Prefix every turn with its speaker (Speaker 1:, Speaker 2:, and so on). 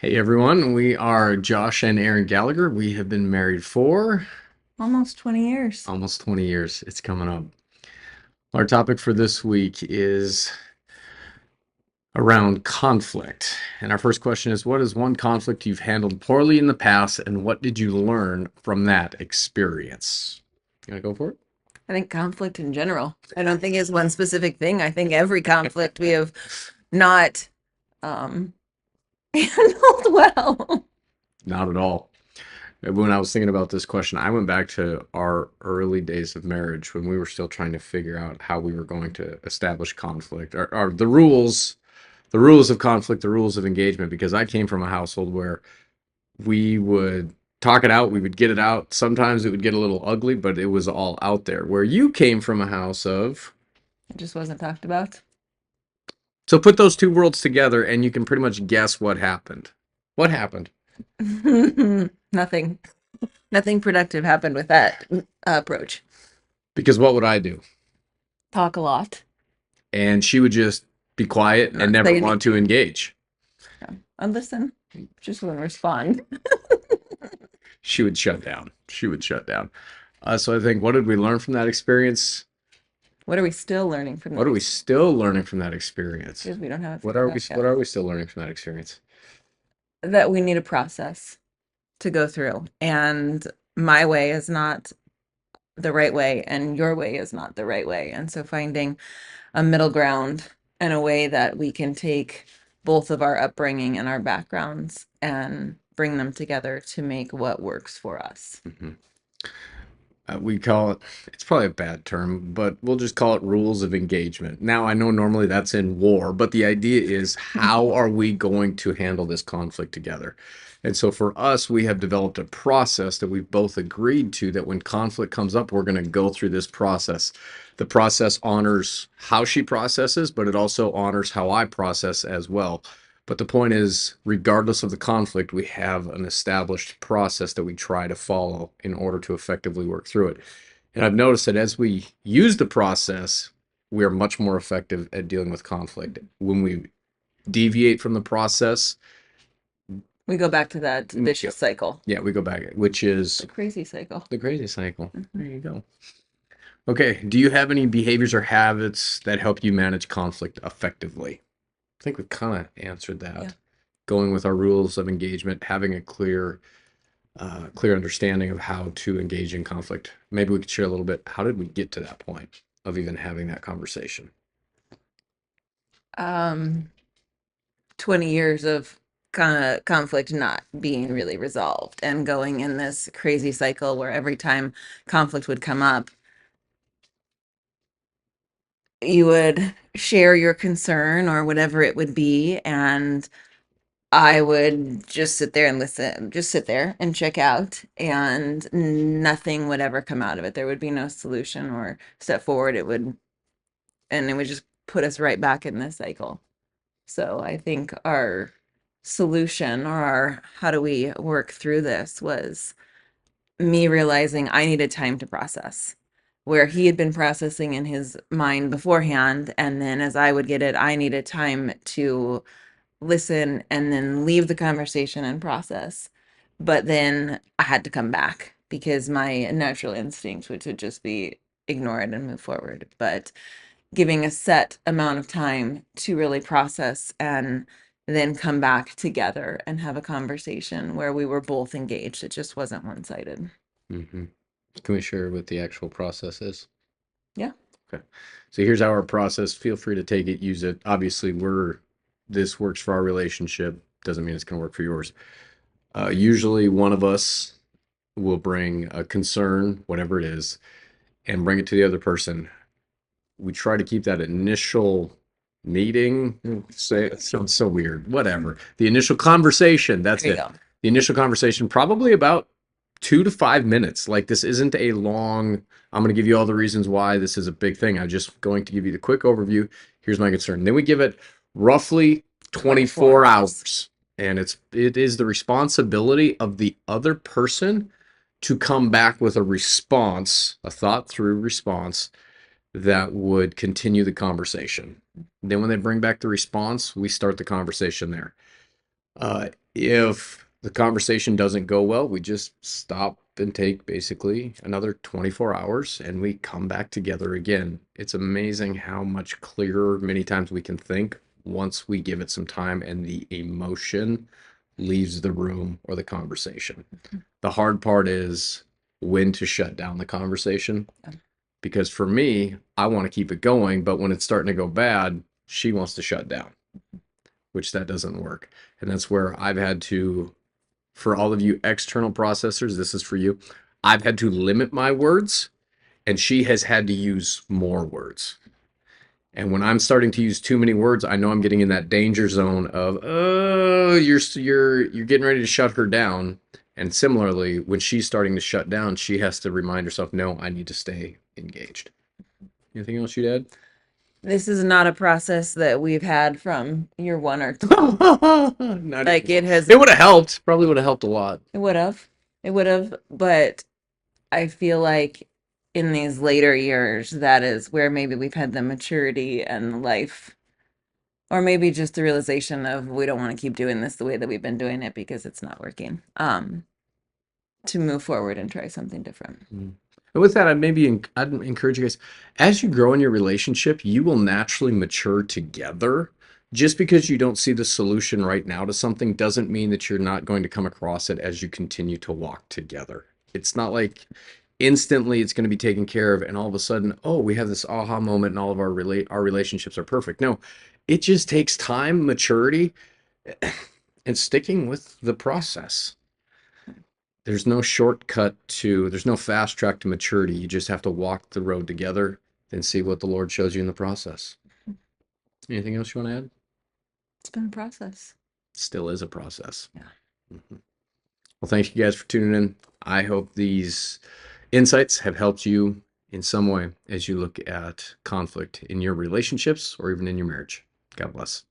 Speaker 1: Hey everyone, we are Josh and Aaron Gallagher. We have been married for
Speaker 2: Almost 20 years.
Speaker 1: almost 20 years. It's coming up. Our topic for this week is around conflict. And our first question is, what is one conflict you've handled poorly in the past, and what did you learn from that experience? You gonna go for it?
Speaker 2: I think conflict in general. I don't think it's one specific thing. I think every conflict we have not um handled well.
Speaker 1: Not at all. When I was thinking about this question, I went back to our early days of marriage when we were still trying to figure out how we were going to establish conflict, or the rules of conflict, the rules of engagement, because I came from a household where we would talk it out, we would get it out. Sometimes it would get a little ugly, but it was all out there. Where you came from a house of,
Speaker 2: It just wasn't talked about.
Speaker 1: so put those two worlds together and you can pretty much guess what happened. What happened?
Speaker 2: Nothing. Nothing productive happened with that approach.
Speaker 1: Because what would I do?
Speaker 2: Talk a lot.
Speaker 1: And she would just be quiet and
Speaker 2: Not
Speaker 1: never
Speaker 2: say
Speaker 1: want to
Speaker 2: anything.
Speaker 1: engage.
Speaker 2: Yeah. And listen. Just wouldn't respond.
Speaker 1: She would shut down. She would shut down. So I think, what did we learn from that experience?
Speaker 2: What are we still learning from
Speaker 1: What
Speaker 2: that
Speaker 1: are we
Speaker 2: experience?
Speaker 1: still learning from that experience?
Speaker 2: Because we don't have it
Speaker 1: What
Speaker 2: figured
Speaker 1: are we
Speaker 2: out
Speaker 1: what
Speaker 2: yet.
Speaker 1: are we still learning from that experience?
Speaker 2: That we need a process to go through. And my way is not the right way and your way is not the right way. And so finding a middle ground and a way that we can take both of our upbringing and our backgrounds and bring them together to make what works for us.
Speaker 1: Mhm. We call it, it's probably a bad term, but we'll just call it rules of engagement. Now, I know normally that's in war, but the idea is how are we going to handle this conflict together? And so for us, we have developed a process that we've both agreed to that when conflict comes up, we're going to go through this process. The process honors how she processes, but it also honors how I process as well. But the point is, regardless of the conflict, we have an established process that we try to follow in order to effectively work through it. And I've noticed that as we use the process, we are much more effective at dealing with conflict. When we deviate from the process,
Speaker 2: We go back to that
Speaker 1: yeah,
Speaker 2: vicious cycle,
Speaker 1: yeah, we go back, which
Speaker 2: the
Speaker 1: is
Speaker 2: crazy cycle.
Speaker 1: the crazy cycle.
Speaker 2: Mhm.
Speaker 1: There you go. Okay, do you have any behaviors or habits that help you manage conflict effectively? I think we've kind of answered
Speaker 2: Yeah.
Speaker 1: that. Going with our rules of engagement, having a clear understanding of how to engage in conflict. Maybe we could share a little bit. How did we get to that point of even having that conversation?
Speaker 2: Um, 20 years of kind of conflict not being really resolved and going in this crazy cycle where every time conflict would come up, you would share your concern or whatever it would be, and I would just sit there and listen, just sit there and check out, and nothing would ever come out of it. There would be no solution or step forward. And it would just put us right back in this cycle. So I think our solution or our how do we work through this was me realizing I needed time to process where he had been processing in his mind beforehand. And then as I would get it, I needed time to listen and then leave the conversation and process. But then I had to come back because my natural instinct would to just be ignore it and move forward. But giving a set amount of time to really process and then come back together and have a conversation where we were both engaged. It just wasn't one-sided.
Speaker 1: Hmm. Can we share what the actual process is?
Speaker 2: Yeah.
Speaker 1: Okay. So here's our process. Feel free to take it, use it. Obviously, this works for our relationship. Doesn't mean it's going to work for yours. Usually, one of us will bring a concern, whatever it is, and bring it to the other person. We try to keep that initial meeting. Say it sounds so weird. Whatever. The initial conversation. That's
Speaker 2: There you
Speaker 1: it.
Speaker 2: go.
Speaker 1: The initial conversation, probably about 2 to 5 minutes. Like this isn't a long. I'm going to give you all the reasons why this is a big thing. I'm just going to give you the quick overview. Here's my concern. Then we give it roughly
Speaker 2: 24
Speaker 1: 24
Speaker 2: hours.
Speaker 1: hours, and it is the responsibility of the other person to come back with a response, a thought through response that would continue the conversation. Then when they bring back the response, we start the conversation there. If the conversation doesn't go well, we just stop and take basically another 24 hours and we come back together again. It's amazing how much clearer many times we can think once we give it some time and the emotion leaves the room or the conversation. The hard part is when to shut down the conversation.
Speaker 2: Yeah.
Speaker 1: Because for me, I want to keep it going, but when it's starting to go bad, she wants to shut down, which that doesn't work. And that's where I've had to, for all of you external processors, this is for you. I've had to limit my words, and she has had to use more words. And when I'm starting to use too many words, I know I'm getting in that danger zone of, oh, you're getting ready to shut her down. And similarly, when she's starting to shut down, she has to remind herself, no, I need to stay engaged. Anything else you'd add?
Speaker 2: This is not a process that we've had from year one or two.
Speaker 1: Not
Speaker 2: Like
Speaker 1: well,
Speaker 2: it has,
Speaker 1: it would have helped. Probably would have helped a lot.
Speaker 2: it would have, it would have, but I feel like in these later years, that is where maybe we've had the maturity and life, or maybe just the realization of we don't want to keep doing this the way that we've been doing it because it's not working. To move forward and try something different.
Speaker 1: Mm. And with that, I'd encourage you guys, as you grow in your relationship, you will naturally mature together. Just because you don't see the solution right now to something doesn't mean that you're not going to come across it as you continue to walk together. It's not like instantly it's going to be taken care of and all of a sudden, oh, we have this aha moment and all of our relationships are perfect. No, it just takes time, maturity, and sticking with the process. There's no fast track to maturity. You just have to walk the road together and see what the Lord shows you in the process. Anything else you want to add?
Speaker 2: It's been a process.
Speaker 1: Still is a process.
Speaker 2: Yeah.
Speaker 1: Mhm. Well, thank you guys for tuning in. I hope these insights have helped you in some way as you look at conflict in your relationships or even in your marriage. God bless.